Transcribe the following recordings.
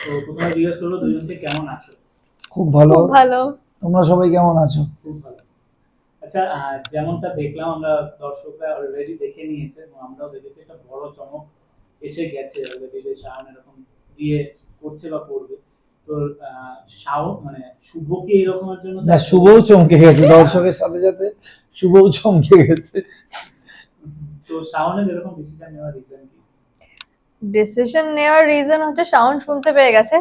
তো প্রথমে জিজ্ঞেস করবো দুজনকে কেমন আছো? খুব ভালো। খুব ভালো। তোমরা সবাই কেমন আছো? খুব ভালো। আচ্ছা, যেমনটা দেখলাম আমরা, দর্শকরা অলরেডি দেখে নিয়েছে এবং আমরাও দেখেছি, একটা বড় চমক এসে গেছে অলরেডি যে শাওন এরকম বিয়ে করছে বা করবে। তো শাওন মানে শুভ কি এরকমের জন্য? না, শুভও চমকে গেছে, দর্শকের সাথে সাথে শুভও চমকে গেছে। তো শাওনের এরকম ডিসিশন নেওয়ার রিজন কি? ডিসিশন নেওয়ার রিজন হচ্ছে শাওন শুনতে পেয়ে গেছে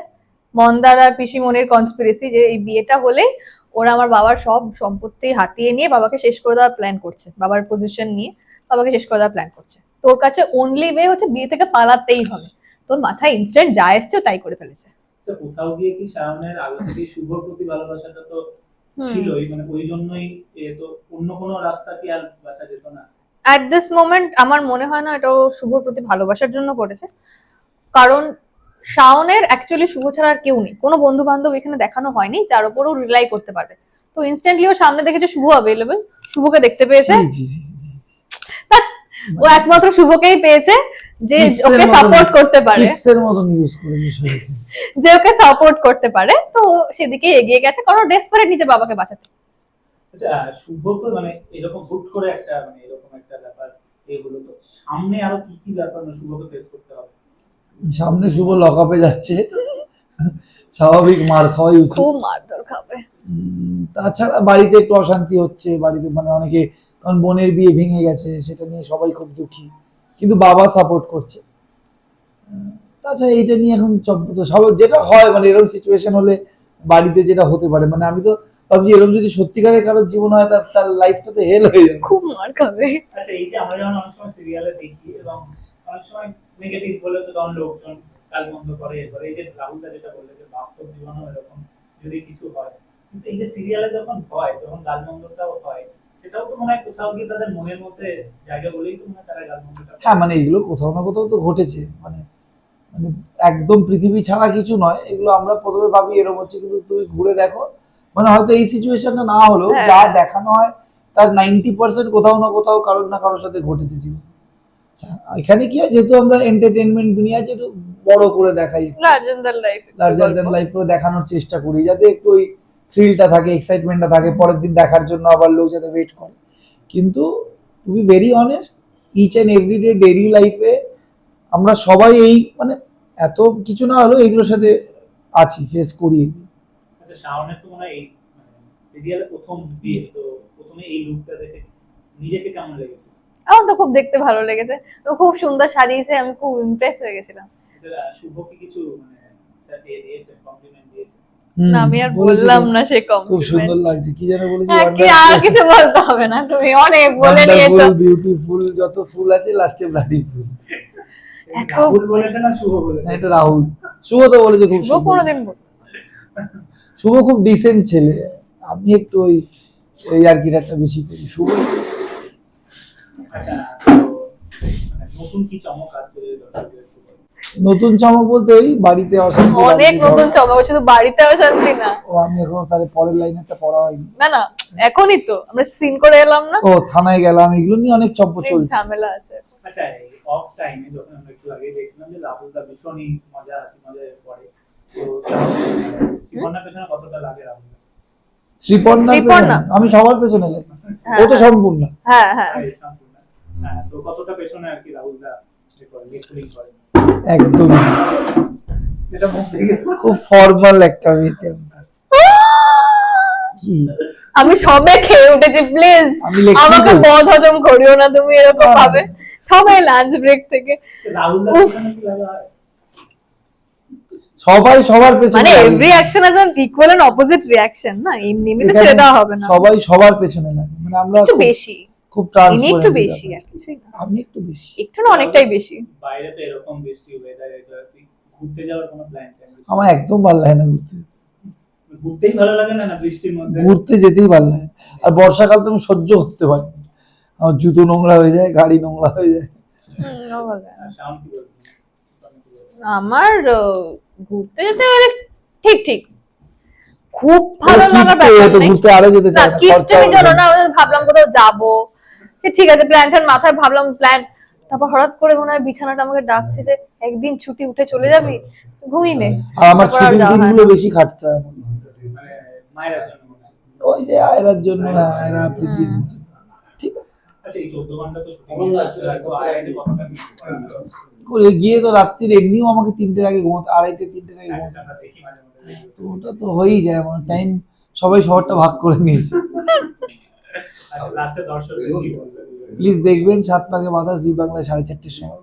মন্দার আর পিসিমনির কনস্পিরেসি, যে এই বিয়েটা হলেই ওরা আমার বাবার সব সম্পত্তি হাতিয়ে নিয়ে বাবাকে শেষ করে দেওয়ার প্ল্যান করছে, বাবার পজিশন নিয়ে বাবাকে শেষ করে দেওয়ার প্ল্যান করছে। তোর কাছে অনলি ওয়ে হচ্ছে বিয়ে থেকে পালাতেই হবে। তোর মাথায় ইনস্ট্যান্ট যা এসছে তাই করে ফেলেছে। আচ্ছা, কোথাও গিয়ে কি শাওনের আগে থেকে শুভর প্রতি ভালোবাসাটা তো ছিলই, মানে ওই জন্যই তো অন্য কোনো রাস্তা কি আর বাঁচা যেত না? অ্যাট দিস মোমেন্ট আমার মনে হয় না এটাও শুভর প্রতি ভালোবাসার জন্য করেছে, কারণ শাওনের অ্যাকচুয়ালি শুভ ছাড়া আর কেউ নেই, কোনো বন্ধু বান্ধব এখানে দেখানো হয়নি যার উপর ও রিলাই করতে পারবে। তো ইনস্ট্যান্টলি ও সামনে দেখেছে শুভ অ্যাভেলেবল, শুভকে দেখতে পেয়েছে, জি জি জি জি। ও একমাত্র শুভকেই পেয়েছে যে ওকে সাপোর্ট করতে পারে, চিপসের মতন ইউজ করে বিষয়টা, যে ওকে সাপোর্ট করতে পারে। তো সেদিকে এগিয়ে গেছে, কারণ ডেসপারেট নিজের বাবাকে বাঁচাতে। আচ্ছা, শুভ তো মানে এরকম হুট করে একটা মানে এরকম একটা ব্যাপার এগুলো, তো সামনে আরো কি কি ব্যাপার না শুভকে ফেস করতে হবে? সামনে শুভ লকআপে যাচ্ছে, স্বাভাবিক মার খাওয়াই উচিত। খুব মারধর খাবে। তাছাড়া বাড়িতে একটু অশান্তি হচ্ছে, বাড়িতে মানে অনেকে, কারণ বোনের বিয়ে ভেঙে গেছে সেটা নিয়ে সবাই খুব দুঃখী, কিন্তু বাবা সাপোর্ট করছে। তাছাড়া এইটা নিয়ে এখন সব যেটা হয় মানে এরকম সিচুয়েশন হলে বাড়িতে যেটা হতে পারে, মানে আমি তো ভাবছি এরকম যদি সত্যিকারের কারোর জীবন হয় তার লাইফটা তো হেল হয়ে যাবে। খুব মার খাবে। আচ্ছা, এই যে আমরা যখন অনেক সময় সিরিয়ালে দেখি এবং অনেক সময় নেগেটিভ বলে তো তখন লোকজন কাল বন্ধ করে এরপরে, এই যে রাহুলদা যেটা বললে যে বাস্তব জীবনেও এরকম যদি কিছু হয়, কিন্তু এই যে সিরিয়ালে যখন হয় তখন গালমন্দটাও হয়, সেটাও তো মনে হয় কোথাও গিয়ে তাদের মনের মধ্যে জায়গা বলেই তো মনে হয় তারা গালমন্দটা। হ্যাঁ, মানে এগুলো কোথাও না কোথাও তো ঘটেছে, মানে মানে একদম পৃথিবী ছাড়া কিছু নয় এগুলো। আমরা প্রথমে ভাবি এরকম হচ্ছে, কিন্তু তুমি ঘুরে দেখো, মানে হয়তো এই সিচুয়েশনটা না হলেও যা দেখানো হয় তার 90% কোথাও না কোথাও কারোর না কারোর সাথে ঘটেছে জীবন। এখানে কি হয়, যেহেতু আমরা এন্টারটেনমেন্ট দুনিয়া আছে, একটু বড় করে দেখাই, লার্জার দ্যান লাইফ করে দেখানোর চেষ্টা করি, যাতে একটু ওই থ্রিলটা থাকে, এক্সাইটমেন্টটা থাকে, পরের দিন দেখার জন্য আবার লোক যাতে ওয়েট করে। কিন্তু to be very honest, each and every day daily লাইফে আমরা সবাই এই মানে এত কিছু না হলেও এইগুলোর সাথে আছি, ফেস করি। আচ্ছা, শাওনের তো মনে হয় এই সিরিয়ালে প্রথম বিয়ে, তো প্রথমে এই লুকটা দেখে নিজেকে কেমন লেগেছে? আমার তো খুব দেখতে ভালো লেগেছে, ও খুব সুন্দর সাজিয়েছে, আমি খুব ইমপ্রেস হয়ে গেছিলাম। শুভ কি কিছু মানে দিয়েছে, কমপ্লিমেন্ট দিয়েছে? না, আমি আর বললাম না সে খুব সুন্দর কমপ্লিমেন্ট। লাগছে, কি যেন বলেছি, কি আর কিছু বলতে হবে না, তুমি অনেক বলে নিয়েছো। বিউটিফুল, যত ফুল আছে লাস্টে ব্লাডি ফুল। রাহুল বলেছে না শুভ বলেছে? এটা রাহুল, শুভ তো বলেছে খুব শুভ সুন্দর। কোনোদিন শুভ খুব ডিসেন্ট ছেলে, আমি একটু ওই এই আর কি একটা বেশি করি। শুভ আচ্ছা, তো মানে নতুন কি চমক আছে দর্শকদের? নতুন চমক বলতে ওই বাড়িতে অশান্তি, অনেক নতুন চমক, শুধু বাড়িতে অশান্তি না। ও আমি এখন তাহলে পরের লাইনেরটা পড়া হয়নি। না না, এখনই তো আমরা সিন করে এলাম না, ও থানায় গেলাম, এগুলো নিয়ে অনেক চপ্প অনেক চলছে। ঝামেলা আছে। আচ্ছা, এই অফ টাইমে যখন আমরা একটু আগে দেখলাম যে রাহুলদা ভীষণই মজা করে, তো জীবনের পেছনে কতটা লাগে রাহুলদা? শ্রীপর্ণার শ্রীপর্ণা? পেছনে, আমি সবার পেছনে লাগি, হ্যাঁ, ও তো সম্পূর্ণ। হ্যাঁ হ্যাঁ, সম্পূর্ণ। হ্যাঁ, তো কতটা পেছনে আর কি রাহুলদা লেখুলিং করে? একদম এটা মুখ থেকে খুব ফর্মাল একটা মেয়েতে কি আমি সবে খেয়ে উঠেছি, প্লিজ আমি লেখি আমাকে বল। বদ হজম করিও না তুমি এরকম ভাবে। সবাই লাঞ্চ ব্রেক থেকে রাহুলদার পেছনে কি লাগা হয়? সবাই সবার পেছনে মানে লাগে। Every action has an equal and opposite reaction, না এমনি এমনি তো এখানে ছেড়ে দেওয়া হবে না। সবাই সবার পেছনে লাগে, মানে আমরা একটু খুব- বেশি, খুব ইনি ট্রান্সপারেন্ট, একটু বেশি আর কিছুই না। আমি একটু বেশি, একটু না অনেকটাই বেশি। বাইরে তো এরকম বৃষ্টি ওয়েদারে ঘুরতে যাওয়ার কোনো প্ল্যান? আমার একদম ভালো লাগে না ঘুরতে। ঘুরতেই ভালো লাগে না? না বৃষ্টির মধ্যে ঘুরতে যেতেই ভালো লাগে, আর বর্ষাকাল তো আমি সহ্য করতে পারি না, আমার জুতো নোংরা হয়ে যায়, গাড়ি নোংরা হয়ে যায়। আমার ভালো লাগে না। শাওন কি বলবে? আমার ঘুরতে যেতে গেলে ঠিক ঠিক খুব ভালো কিপ্টে, লাগার ব্যাপার তো নেই। ঘুরতে আরো যেতে না চাই না, কিচ্ছু খরচা আমি হবে জানো না। না, ভাবলাম কোথাও যাবো, ঠিক আছে প্ল্যান ট্যান মাথায় ভাবলাম প্ল্যান, তারপর হঠাৎ করে মনে হয় বিছানাটা আমাকে ডাকছে যে একদিন ছুটি উঠে চলে যাবি, ঘুমিয়ে নে। আর আমার তারপর আর ছুটির যাওয়া হয় দিনগুলো না। বেশি খাটতে হয় আমার। মানে মায়ের জন্য বলছি। ওই যে আয়রার জন্য, হ্যাঁ, আয়রা প্রীতির জন্য। ঠিক আছে, আচ্ছা এই 14 ঘন্টা তো ছুটি রাখবো, আয়াতে কতটা মিস করা করে গিয়ে তো রাত্রির এমনিও আমাকে 3টের আগে ঘুমোতে, 2:30 3টের আগে ঘুমোতে, আমরা দেখি মাঝে মধ্যে। তো ওটা তো হয়েই যায় আমার টাইম। সবাই শহরটা ভাগ করে নিয়েছে। আচ্ছা লাস্টে দর্শকদের কি বলবেন? প্লিজ দেখবেন 7 পাকে বাতাস, জি বাংলায় 4:30-র সময়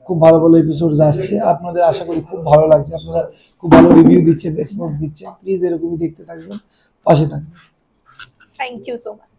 খুব ভালো ভালো এপিসোড আসছে। আপনাদের আশা করি খুব ভালো লাগছে, আপনারা খুব ভালো রিভিউ দিচ্ছেন, রেসপন্স দিচ্ছেন। প্লিজ এরকমই দেখতে থাকবেন, পাশে থাকবেন। Thank you so much.